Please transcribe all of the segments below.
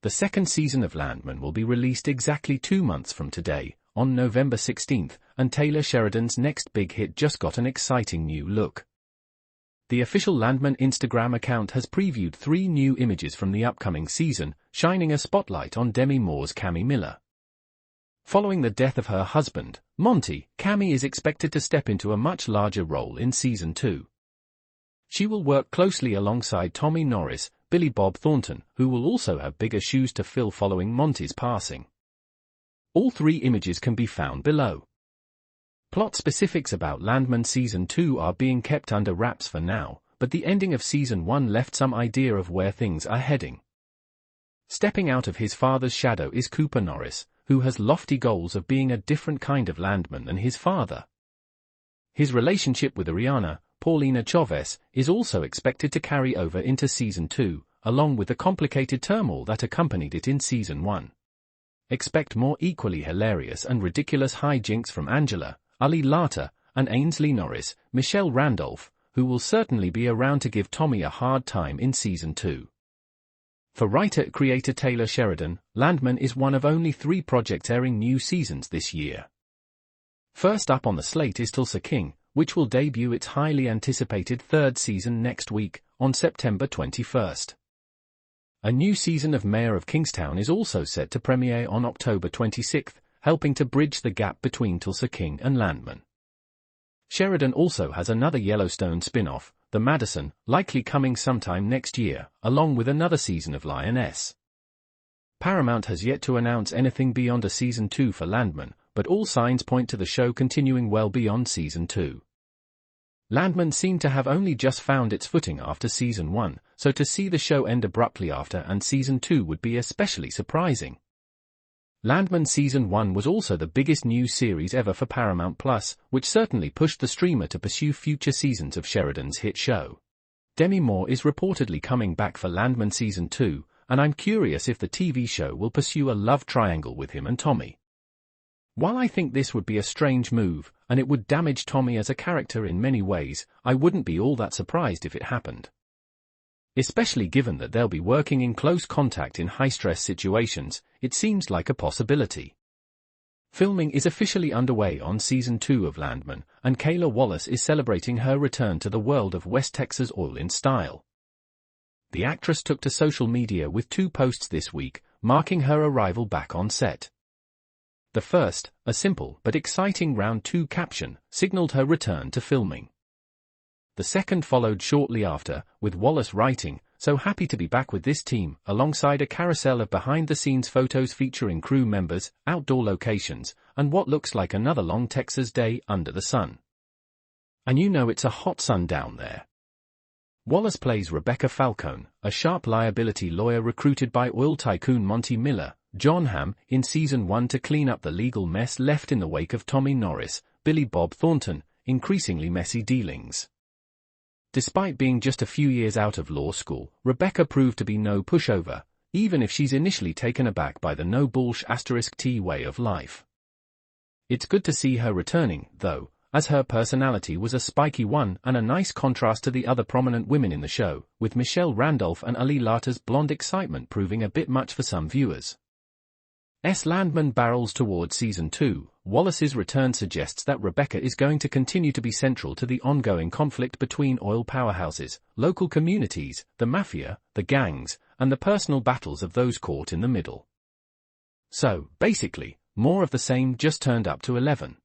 The second season of Landman will be released exactly 2 months from today, on November 16th, and Taylor Sheridan's next big hit just got an exciting new look. The official Landman Instagram account has previewed 3 new images from the upcoming season, shining a spotlight on Demi Moore's Cammy Miller. Following the death of her husband, Monty, Cammy is expected to step into a much larger role in Season 2. She will work closely alongside Tommy Norris, Billy Bob Thornton, who will also have bigger shoes to fill following Monty's passing. All 3 images can be found below. Plot specifics about Landman Season 2 are being kept under wraps for now, but the ending of Season 1 left some idea of where things are heading. Stepping out of his father's shadow is Cooper Norris, who has lofty goals of being a different kind of landman than his father. His relationship with Ariana, Paulina Chavez, is also expected to carry over into Season 2, along with the complicated turmoil that accompanied it in Season 1. Expect more equally hilarious and ridiculous hijinks from Angela, Ali Larter, and Ainsley Norris, Michelle Randolph, who will certainly be around to give Tommy a hard time in Season 2. For writer-creator Taylor Sheridan, Landman is one of only 3 projects airing new seasons this year. First up on the slate is Tulsa King, which will debut its highly anticipated 3rd season next week, on September 21st. A new season of Mayor of Kingstown is also set to premiere on October 26th, helping to bridge the gap between Tulsa King and Landman. Sheridan also has another Yellowstone spin-off, The Madison, likely coming sometime next year, along with another season of Lioness. Paramount has yet to announce anything beyond a Season 2 for Landman, but all signs point to the show continuing well beyond Season 2. Landman seemed to have only just found its footing after Season 1, so to see the show end abruptly after and Season 2 would be especially surprising. Landman Season 1 was also the biggest new series ever for Paramount+, which certainly pushed the streamer to pursue future seasons of Sheridan's hit show. Demi Moore is reportedly coming back for Landman Season 2, and I'm curious if the TV show will pursue a love triangle with him and Tommy. While I think this would be a strange move, and it would damage Tommy as a character in many ways, I wouldn't be all that surprised if it happened. Especially given that they'll be working in close contact in high-stress situations, it seems like a possibility. Filming is officially underway on Season 2 of Landman, and Kayla Wallace is celebrating her return to the world of West Texas oil in style. The actress took to social media with 2 posts this week, marking her arrival back on set. The first, a simple but exciting Round 2 caption, signaled her return to filming. The second followed shortly after, with Wallace writing, "So happy to be back with this team," alongside a carousel of behind-the-scenes photos featuring crew members, outdoor locations, and what looks like another long Texas day under the sun. And you know it's a hot sun down there. Wallace plays Rebecca Falcone, a sharp liability lawyer recruited by oil tycoon Monty Miller, John Hamm, in Season 1 to clean up the legal mess left in the wake of Tommy Norris, Billy Bob Thornton, increasingly messy dealings. Despite being just a few years out of law school, Rebecca proved to be no pushover, even if she's initially taken aback by the no-bullsh*T way of life. It's good to see her returning, though, as her personality was a spiky one and a nice contrast to the other prominent women in the show, with Michelle Randolph and Ali Larter's blonde excitement proving a bit much for some viewers. Landman barrels towards Season 2, Wallace's return suggests that Rebecca is going to continue to be central to the ongoing conflict between oil powerhouses, local communities, the mafia, the gangs, and the personal battles of those caught in the middle. So, basically, more of the same just turned up to 11.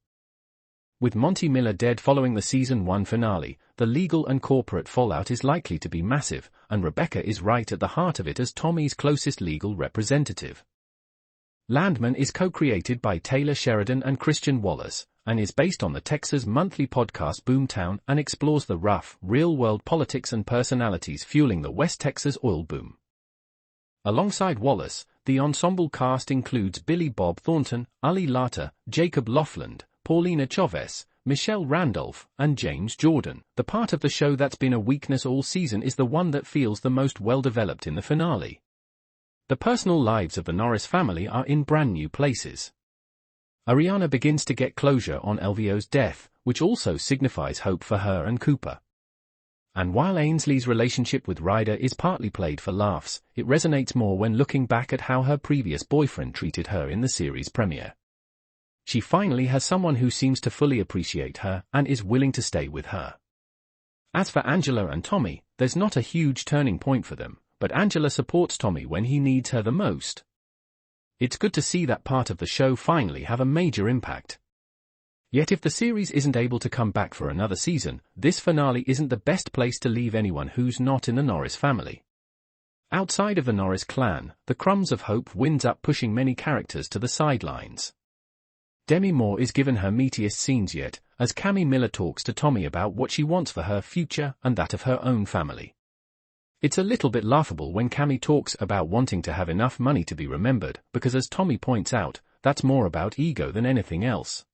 With Monty Miller dead following the Season 1 finale, the legal and corporate fallout is likely to be massive, and Rebecca is right at the heart of it as Tommy's closest legal representative. Landman is co-created by Taylor Sheridan and Christian Wallace, and is based on the Texas monthly podcast Boomtown and explores the rough, real-world politics and personalities fueling the West Texas oil boom. Alongside Wallace, the ensemble cast includes Billy Bob Thornton, Ali Larter, Jacob Laughlin, Paulina Chavez, Michelle Randolph, and James Jordan. The part of the show that's been a weakness all season is the one that feels the most well-developed in the finale. The personal lives of the Norris family are in brand new places. Ariana begins to get closure on Elvio's death, which also signifies hope for her and Cooper. And while Ainsley's relationship with Ryder is partly played for laughs, it resonates more when looking back at how her previous boyfriend treated her in the series premiere. She finally has someone who seems to fully appreciate her and is willing to stay with her. As for Angela and Tommy, there's not a huge turning point for them, but Angela supports Tommy when he needs her the most. It's good to see that part of the show finally have a major impact. Yet if the series isn't able to come back for another season, this finale isn't the best place to leave anyone who's not in the Norris family. Outside of the Norris clan, the crumbs of hope winds up pushing many characters to the sidelines. Demi Moore is given her meatiest scenes yet, as Cammy Miller talks to Tommy about what she wants for her future and that of her own family. It's a little bit laughable when Cammy talks about wanting to have enough money to be remembered, because as Tommy points out, that's more about ego than anything else.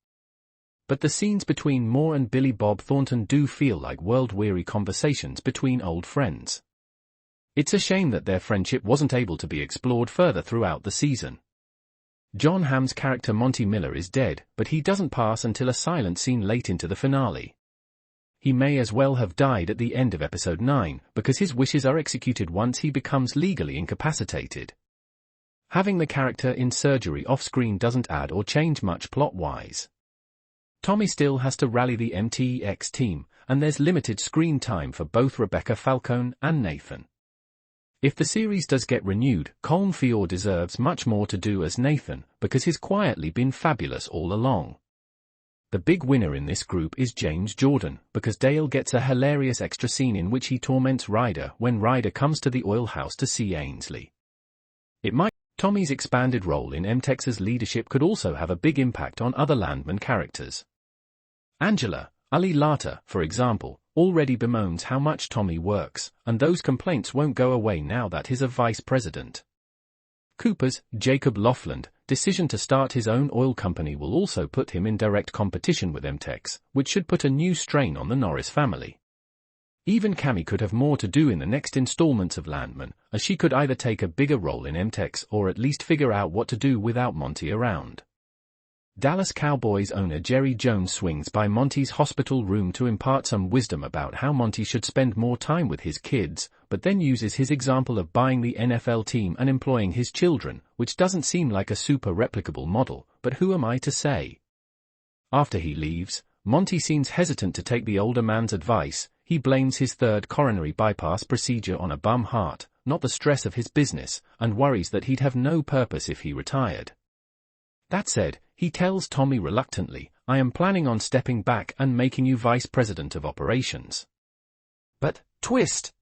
But the scenes between Moore and Billy Bob Thornton do feel like world-weary conversations between old friends. It's a shame that their friendship wasn't able to be explored further throughout the season. Jon Hamm's character Monty Miller is dead, but he doesn't pass until a silent scene late into the finale. He may as well have died at the end of episode 9, because his wishes are executed once he becomes legally incapacitated. Having the character in surgery off-screen doesn't add or change much plot-wise. Tommy still has to rally the MTX team, and there's limited screen time for both Rebecca Falcone and Nathan. If the series does get renewed, Colm Feore deserves much more to do as Nathan, because he's quietly been fabulous all along. The big winner in this group is James Jordan, because Dale gets a hilarious extra scene in which he torments Ryder when Ryder comes to the oil house to see Ainsley. Tommy's expanded role in MTX's leadership could also have a big impact on other Landman characters. Angela, Ali Lata, for example, already bemoans how much Tommy works, and those complaints won't go away now that he's a vice president. Cooper's, Jacob Laughland, decision to start his own oil company will also put him in direct competition with MTX, which should put a new strain on the Norris family. Even Cammy could have more to do in the next installments of Landman, as she could either take a bigger role in MTX or at least figure out what to do without Monty around. Dallas Cowboys owner Jerry Jones swings by Monty's hospital room to impart some wisdom about how Monty should spend more time with his kids, but then uses his example of buying the NFL team and employing his children, which doesn't seem like a super replicable model, but who am I to say? After he leaves, Monty seems hesitant to take the older man's advice. He blames his third coronary bypass procedure on a bum heart, not the stress of his business, and worries that he'd have no purpose if he retired. That said, he tells Tommy reluctantly, "I am planning on stepping back and making you vice president of operations." But, twist!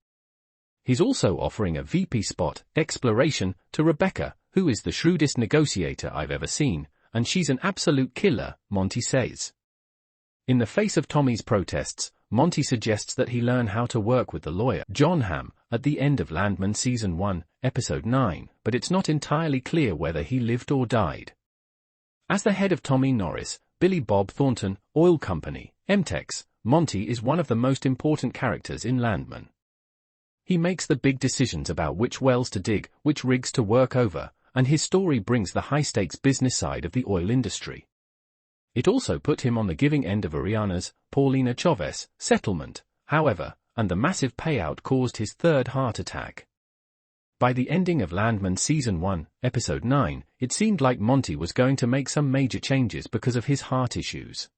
He's also offering a VP spot, exploration, to Rebecca, who is the shrewdest negotiator I've ever seen, and she's an absolute killer, Monty says. In the face of Tommy's protests, Monty suggests that he learn how to work with the lawyer, Jon Hamm, at the end of Landman Season 1, Episode 9, but it's not entirely clear whether he lived or died. As the head of Tommy Norris, Billy Bob Thornton, Oil Company, MTX, Monty is one of the most important characters in Landman. He makes the big decisions about which wells to dig, which rigs to work over, and his story brings the high-stakes business side of the oil industry. It also put him on the giving end of Ariana's, Paulina Chavez, settlement, however, and the massive payout caused his third heart attack. By the ending of Landman Season 1, Episode 9, it seemed like Monty was going to make some major changes because of his heart issues.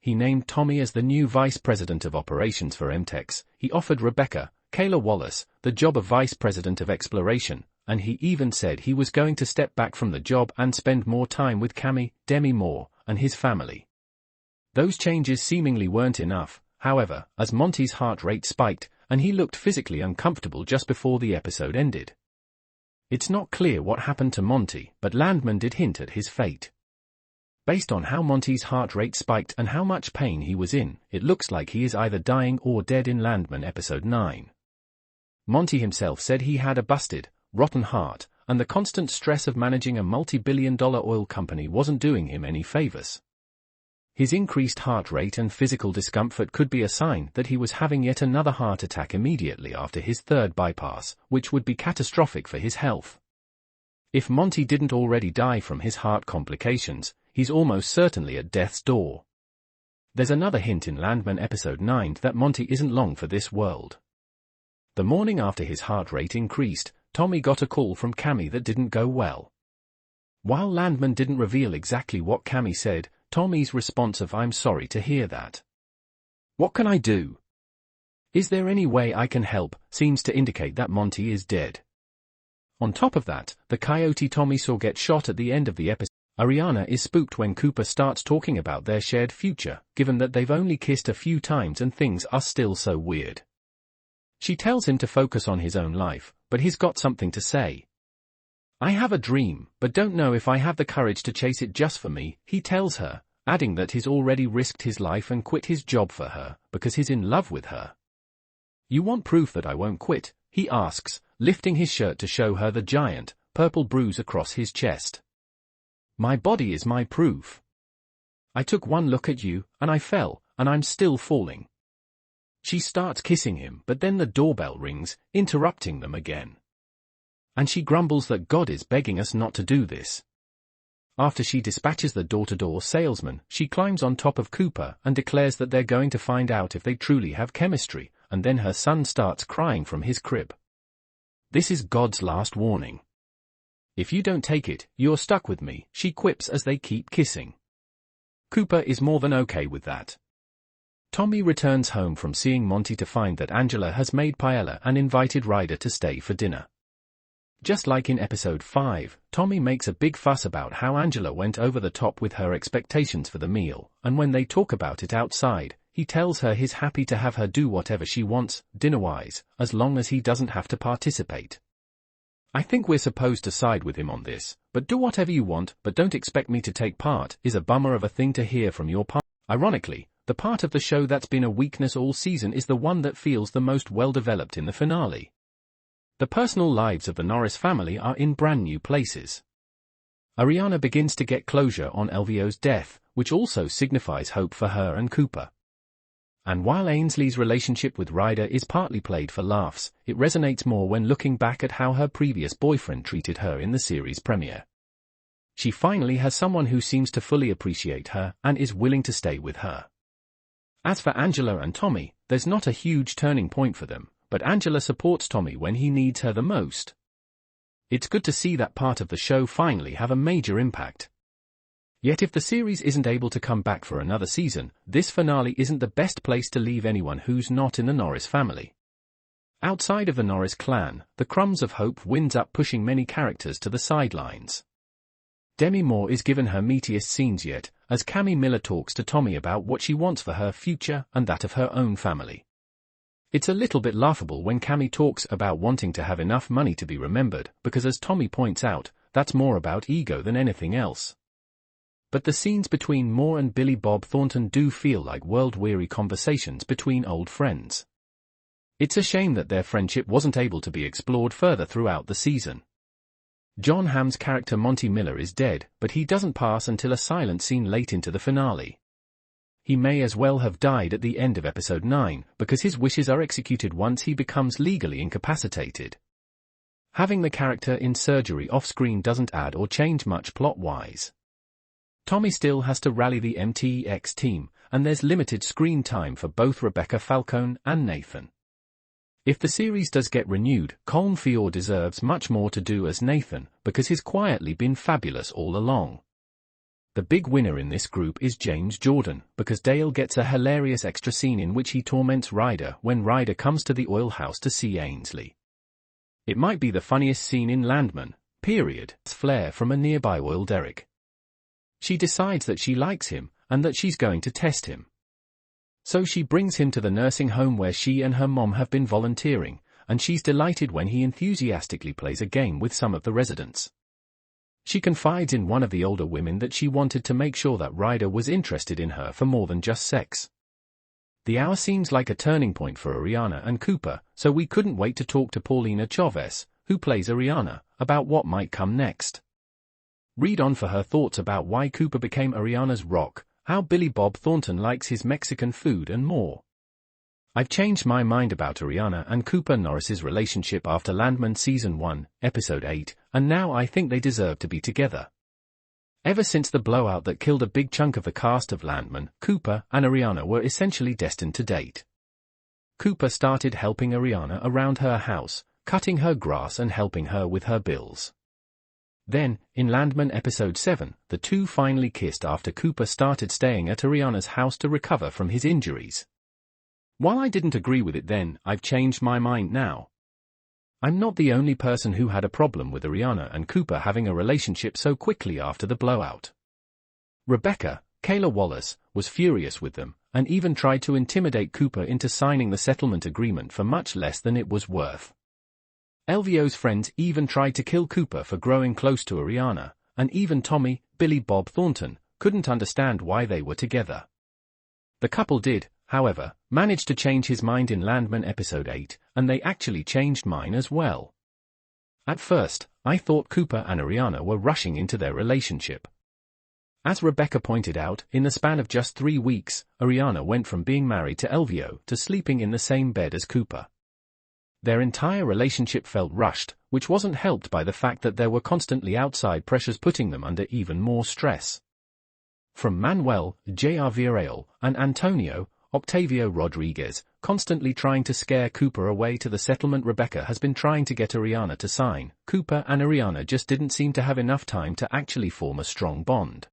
He named Tommy as the new vice president of operations for MTX, he offered Rebecca, Kayla Wallace, the job of vice president of exploration, and he even said he was going to step back from the job and spend more time with Cammy, Demi Moore, and his family. Those changes seemingly weren't enough, however, as Monty's heart rate spiked, and he looked physically uncomfortable just before the episode ended. It's not clear what happened to Monty, but Landman did hint at his fate. Based on how Monty's heart rate spiked and how much pain he was in, it looks like he is either dying or dead in Landman Episode 9. Monty himself said he had a busted, rotten heart, and the constant stress of managing a multi-billion-dollar oil company wasn't doing him any favors. His increased heart rate and physical discomfort could be a sign that he was having yet another heart attack immediately after his third bypass, which would be catastrophic for his health. If Monty didn't already die from his heart complications, he's almost certainly at death's door. There's another hint in Landman episode 9 that Monty isn't long for this world. The morning after his heart rate increased, Tommy got a call from Cammy that didn't go well. While Landman didn't reveal exactly what Cammy said, Tommy's response of "I'm sorry to hear that. What can I do? Is there any way I can help?" seems to indicate that Monty is dead. On top of that, the coyote Tommy saw get shot at the end of the episode. Ariana is spooked when Cooper starts talking about their shared future, given that they've only kissed a few times and things are still so weird. She tells him to focus on his own life, but he's got something to say. "I have a dream, but don't know if I have the courage to chase it just for me," he tells her, adding that he's already risked his life and quit his job for her, because he's in love with her. "You want proof that I won't quit?" he asks, lifting his shirt to show her the giant, purple bruise across his chest. "My body is my proof. I took one look at you, and I fell, and I'm still falling." She starts kissing him, but then the doorbell rings, interrupting them again. And she grumbles that God is begging us not to do this. After she dispatches the door-to-door salesman, she climbs on top of Cooper and declares that they're going to find out if they truly have chemistry, and then her son starts crying from his crib. This is God's last warning. "If you don't take it, you're stuck with me," she quips as they keep kissing. Cooper is more than okay with that. Tommy returns home from seeing Monty to find that Angela has made paella and invited Ryder to stay for dinner. Just like in episode 5, Tommy makes a big fuss about how Angela went over the top with her expectations for the meal, and when they talk about it outside, he tells her he's happy to have her do whatever she wants, dinner-wise, as long as he doesn't have to participate. "I think we're supposed to side with him on this, but do whatever you want, but don't expect me to take part," is a bummer of a thing to hear from your partner. Ironically, the part of the show that's been a weakness all season is the one that feels the most well-developed in the finale. The personal lives of the Norris family are in brand new places. Ariana begins to get closure on Elvio's death, which also signifies hope for her and Cooper. And while Ainsley's relationship with Ryder is partly played for laughs, it resonates more when looking back at how her previous boyfriend treated her in the series premiere. She finally has someone who seems to fully appreciate her and is willing to stay with her. As for Angela and Tommy, there's not a huge turning point for them, but Angela supports Tommy when he needs her the most. It's good to see that part of the show finally have a major impact. Yet if the series isn't able to come back for another season, this finale isn't the best place to leave anyone who's not in the Norris family. Outside of the Norris clan, the crumbs of hope winds up pushing many characters to the sidelines. Demi Moore is given her meatiest scenes yet, as Cammy Miller talks to Tommy about what she wants for her future and that of her own family. It's a little bit laughable when Cammy talks about wanting to have enough money to be remembered, because as Tommy points out, that's more about ego than anything else. But the scenes between Moore and Billy Bob Thornton do feel like world-weary conversations between old friends. It's a shame that their friendship wasn't able to be explored further throughout the season. John Hamm's character Monty Miller is dead, but he doesn't pass until a silent scene late into the finale. He may as well have died at the end of episode 9, because his wishes are executed once he becomes legally incapacitated. Having the character in surgery off-screen doesn't add or change much plot-wise. Tommy still has to rally the MTX team, and there's limited screen time for both Rebecca Falcone and Nathan. If the series does get renewed, Colm Feore deserves much more to do as Nathan, because he's quietly been fabulous all along. The big winner in this group is James Jordan, because Dale gets a hilarious extra scene in which he torments Ryder when Ryder comes to the oil house to see Ainsley. It might be the funniest scene in Landman, period. It's flair from a nearby oil derrick. She decides that she likes him, and that she's going to test him. So she brings him to the nursing home where she and her mom have been volunteering, and she's delighted when he enthusiastically plays a game with some of the residents. She confides in one of the older women that she wanted to make sure that Ryder was interested in her for more than just sex. The hour seems like a turning point for Ariana and Cooper, so we couldn't wait to talk to Paulina Chavez, who plays Ariana, about what might come next. Read on for her thoughts about why Cooper became Ariana's rock, how Billy Bob Thornton likes his Mexican food and more. I've changed my mind about Ariana and Cooper Norris's relationship after Landman Season 1, Episode 8, and now I think they deserve to be together. Ever since the blowout that killed a big chunk of the cast of Landman, Cooper and Ariana were essentially destined to date. Cooper started helping Ariana around her house, cutting her grass and helping her with her bills. Then, in Landman episode 7, the two finally kissed after Cooper started staying at Ariana's house to recover from his injuries. While I didn't agree with it then, I've changed my mind now. I'm not the only person who had a problem with Ariana and Cooper having a relationship so quickly after the blowout. Rebecca, Kayla Wallace, was furious with them, and even tried to intimidate Cooper into signing the settlement agreement for much less than it was worth. LVO's friends even tried to kill Cooper for growing close to Ariana, and even Tommy, Billy Bob Thornton, couldn't understand why they were together. The couple did, however, manage to change his mind in Landman episode 8, and they actually changed mine as well. At first, I thought Cooper and Ariana were rushing into their relationship. As Rebecca pointed out, in the span of just 3 weeks, Ariana went from being married to LVO to sleeping in the same bed as Cooper. Their entire relationship felt rushed, which wasn't helped by the fact that there were constantly outside pressures putting them under even more stress. From Manuel, J.R. Villarreal, and Antonio, Octavio Rodriguez, constantly trying to scare Cooper away to the settlement Rebecca has been trying to get Ariana to sign, Cooper and Ariana just didn't seem to have enough time to actually form a strong bond.